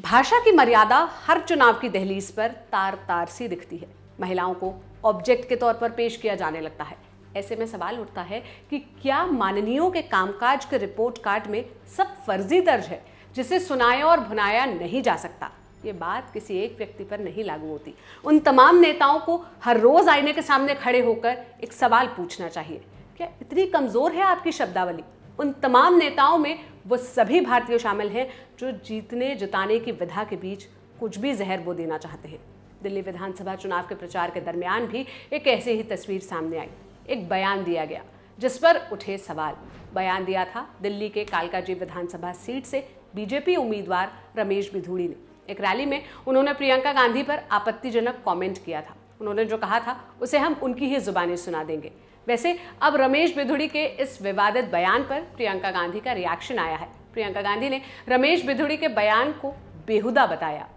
भाषा की मर्यादा हर चुनाव की दहलीज पर तार तार सी दिखती है। महिलाओं को ऑब्जेक्ट के तौर पर पेश किया जाने लगता है। ऐसे में सवाल उठता है कि क्या माननीयों के कामकाज के रिपोर्ट कार्ड में सब फर्जी दर्ज है जिसे सुनाया और भुनाया नहीं जा सकता। ये बात किसी एक व्यक्ति पर नहीं लागू होती। उन तमाम नेताओं को हर रोज आईने के सामने खड़े होकर एक सवाल पूछना चाहिए, क्या इतनी कमजोर है आपकी शब्दावली? उन तमाम नेताओं में वो सभी भारतीय शामिल हैं जो जीतने जिताने की विधा के बीच कुछ भी जहर बो देना चाहते हैं। दिल्ली विधानसभा चुनाव के प्रचार के दरमियान भी एक ऐसी ही तस्वीर सामने आई। एक बयान दिया गया जिस पर उठे सवाल। बयान दिया था दिल्ली के कालकाजी विधानसभा सीट से बीजेपी उम्मीदवार रमेश बिधूड़ी ने। एक रैली में उन्होंने प्रियंका गांधी पर आपत्तिजनक कमेंट किया था। उन्होंने जो कहा था उसे हम उनकी ही जुबानी सुना देंगे। वैसे अब रमेश बिधूड़ी के इस विवादित बयान पर प्रियंका गांधी का रिएक्शन आया है। प्रियंका गांधी ने रमेश बिधूड़ी के बयान को बेहुदा बताया।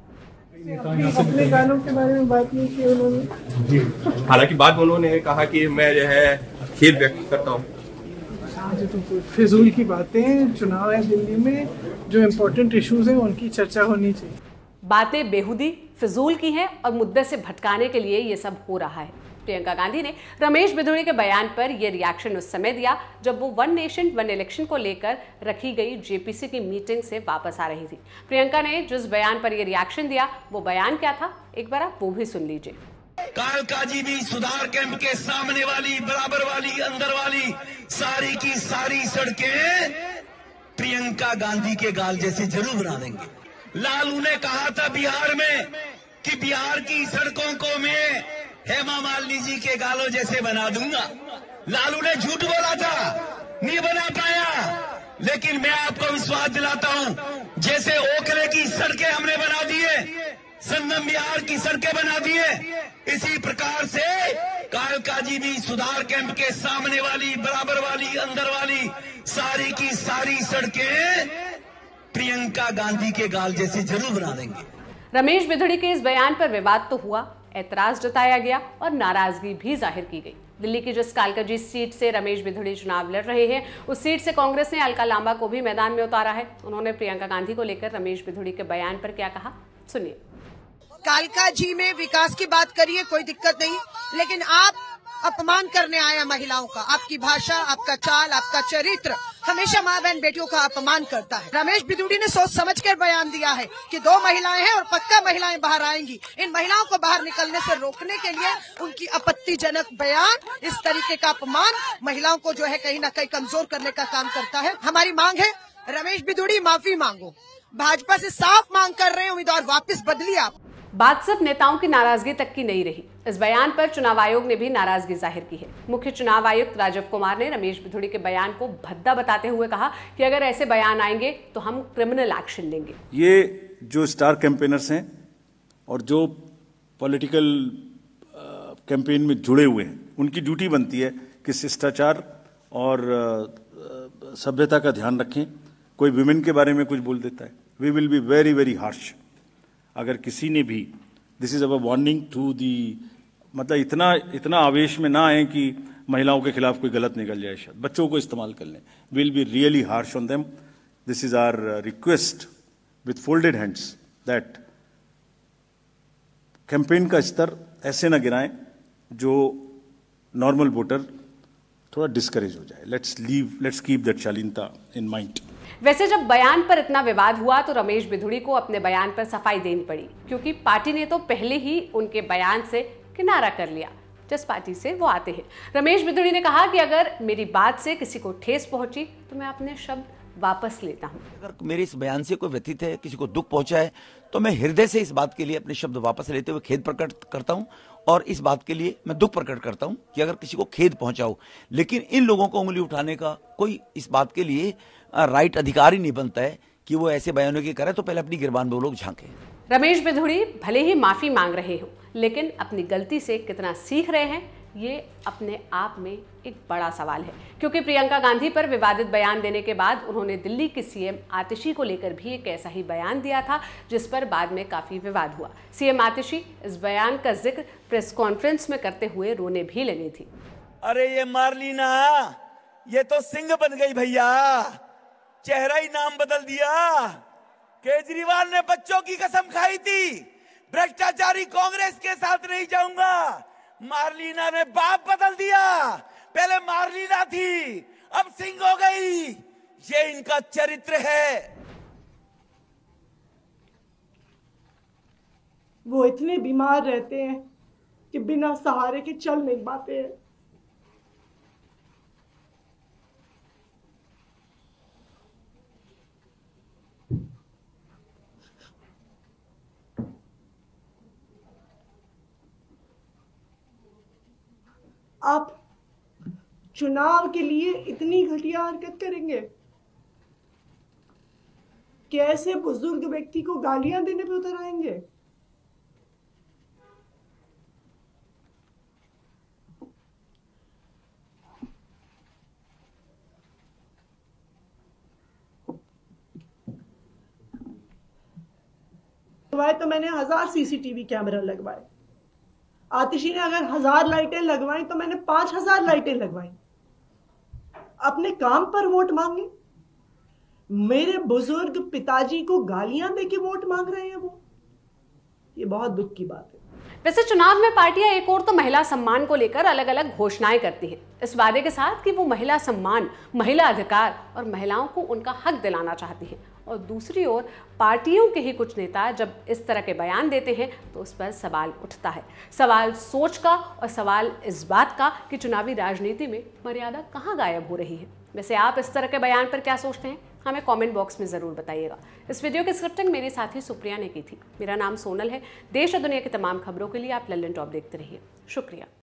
अपने गानों के बारे में बात नहीं की उन्होंने। हालांकि बाद में उन्होंने कहा कि मैं जो है खेद व्यक्त करता हूँ। तो फिजूल की बातें, चुनाव है दिल्ली में, जो इम्पोर्टेंट इश्यूज हैं उनकी चर्चा होनी चाहिए। बातें बेहुदी, फिजूल की हैं और मुद्दे से भटकाने के लिए ये सब हो रहा है। प्रियंका गांधी ने रमेश बिधूड़ी के बयान पर यह रिएक्शन उस समय दिया जब वो वन नेशन वन इलेक्शन को लेकर रखी गई जेपीसी की मीटिंग से वापस आ रही थी। प्रियंका ने जिस बयान पर यह रिएक्शन दिया वो बयान क्या था, एक बार आप वो भी सुन लीजिए। कालकाजी भी सुधार कैंप के सामने वाली, बराबर वाली, अंदर वाली सारी की सारी सड़कें प्रियंका गांधी के गाल जैसे जरूर बना देंगे। लालू ने कहा था बिहार में कि बिहार की सड़कों को मैं हेमा मालिनी जी के गालों जैसे बना दूंगा। लालू ने झूठ बोला था, नहीं बना पाया, लेकिन मैं आपको विश्वास दिलाता हूं जैसे ओखले की सड़कें हमने बना दिए, संगम बिहार की सड़कें बना दिए, इसी प्रकार से कालकाजी भी सुधार कैंप के सामने वाली, बराबर वाली, अंदर वाली सारी की सारी सड़कें प्रियंका गांधी के गाल जैसे जरूर बना देंगे। रमेश बिधूड़ी के इस बयान पर विवाद तो हुआ, ऐतराज जताया गया और नाराजगी भी जाहिर की गई। दिल्ली की जिस कालकाजी सीट से रमेश बिधूड़ी चुनाव लड़ रहे हैं उस सीट से कांग्रेस ने अलका लांबा को भी मैदान में उतारा है। उन्होंने प्रियंका गांधी को लेकर रमेश बिधूड़ी के बयान पर क्या कहा, सुनिए। कालकाजी में विकास की बात करिए, कोई दिक्कत नहीं, लेकिन आप अपमान करने आया महिलाओं का। आपकी भाषा, आपका चाल, आपका चरित्र हमेशा माँ बहन बेटियों का अपमान करता है। रमेश बिधूड़ी ने सोच समझ कर बयान दिया है कि 2 महिलाएं हैं और पक्का महिलाएं बाहर आएंगी। इन महिलाओं को बाहर निकलने से रोकने के लिए उनकी आपत्तिजनक बयान, इस तरीके का अपमान महिलाओं को जो है कहीं न कहीं कमजोर करने का काम करता है। हमारी मांग है रमेश बिधूड़ी माफी मांगो, भाजपा से साफ मांग कर रहे हैं, उम्मीदवार वापस बदलिए आप। बात सिर्फ नेताओं की नाराजगी तक की नहीं रही। इस बयान पर चुनाव आयोग ने भी नाराजगी जाहिर की है। मुख्य चुनाव आयुक्त राजीव कुमार ने रमेश बिधूड़ी के बयान को भद्दा बताते हुए कहा कि अगर ऐसे बयान आएंगे तो हम क्रिमिनल एक्शन लेंगे। ये जो स्टार कैंपेनर्स हैं और जो पॉलिटिकल कैंपेन में जुड़े हुए हैं, उनकी ड्यूटी बनती है कि शिष्टाचार और सभ्यता का ध्यान रखें। कोई विमेन के बारे में कुछ बोल देता है, we will be very very harsh. अगर किसी ने भी, this is our warning to the, मतलब इतना आवेश में ना आए कि महिलाओं के खिलाफ कोई गलत निकल जाए, शायद बच्चों को इस्तेमाल कर लें। Will be really harsh on them. This is our request with folded hands that campaign का स्तर ऐसे ना गिराएं जो नॉर्मल वोटर थोड़ा डिस्करेज हो जाए। लेट्स कीप दैट शालीनता इन माइंड। वैसे जब बयान पर इतना विवाद हुआ तो रमेश बिधूड़ी को अपने बयान पर सफाई देनी पड़ी, क्योंकि पार्टी ने तो पहले ही उनके बयान से किनारा कर लिया जिस पार्टी से वो आते हैं। रमेश बिधूड़ी ने कहा कि अगर मेरी बात से किसी को ठेस पहुंची तो मैं अपने शब्द वापस लेता हूं। अगर मेरे इस बयान से कोई व्यथित है, किसी को दुख पहुंचा है, तो मैं हृदय से इस बात के लिए अपने शब्द वापस लेते हुए खेद प्रकट करता हूं और इस बात के लिए मैं दुख प्रकट करता हूं कि अगर किसी को खेद पहुंचा हो। लेकिन इन लोगों को उंगली उठाने का कोई इस बात के लिए राइट अधिकारी नहीं बनता है कि वो ऐसे बयानों की करे, तो पहले अपनी गिरबान में वो लोग झांके। रमेश बिधूड़ी भले ही माफी मांग रहे हो, लेकिन अपनी गलती से कितना सीख रहे हैं ये अपने आप में एक बड़ा सवाल है। क्योंकि प्रियंका गांधी पर विवादित बयान देने के बाद उन्होंने दिल्ली की सीएम आतिशी को लेकर भी एक ऐसा ही बयान दिया था जिस पर बाद में काफी विवाद हुआ। सीएम आतिशी इस बयान का जिक्र प्रेस कॉन्फ्रेंस में करते हुए रोने भी लगी थी। अरे ये मार्लिना, ये तो सिंह बन गई भैया, चेहरा ही नाम बदल दिया। केजरीवाल ने बच्चों की कसम खाई थी, भ्रष्टाचारी कांग्रेस के साथ नहीं जाऊंगा। मार्लिना ने बाप बदल दिया, पहले मार्लिना थी, अब सिंह हो गई। ये इनका चरित्र है। वो इतने बीमार रहते हैं कि बिना सहारे के चल नहीं पाते हैं। आप चुनाव के लिए इतनी घटिया हरकत करेंगे? कैसे बुजुर्ग व्यक्ति को गालियां देने पे उतर आएंगे? तो मैंने 1000 सीसीटीवी कैमरा लगवाए। आतिशी ने अगर 1000 लाइटें लगवाई तो मैंने 5000 लाइटें लगवाई। अपने काम पर वोट मांगे। मेरे बुजुर्ग पिताजी को गालियां देके वोट मांग रहे हैं वो। ये बहुत दुख की बात है। वैसे चुनाव में पार्टियां एक और तो महिला सम्मान को लेकर अलग अलग घोषणाएं करती हैं, इस वादे के साथ कि वो महिला सम्मान, महिला अधिकार और महिलाओं को उनका हक दिलाना चाहती हैं। और दूसरी ओर पार्टियों के ही कुछ नेता जब इस तरह के बयान देते हैं तो उस पर सवाल उठता है। सवाल सोच का और सवाल इस बात का कि चुनावी राजनीति में मर्यादा कहाँ गायब हो रही है। वैसे आप इस तरह के बयान पर क्या सोचते हैं, हमें कमेंट बॉक्स में ज़रूर बताइएगा। इस वीडियो की स्क्रिप्टिंग मेरे साथी सुप्रिया ने की थी। मेरा नाम सोनल है। देश और दुनिया की तमाम खबरों के लिए आप लल्लन टॉप देखते रहिए। शुक्रिया।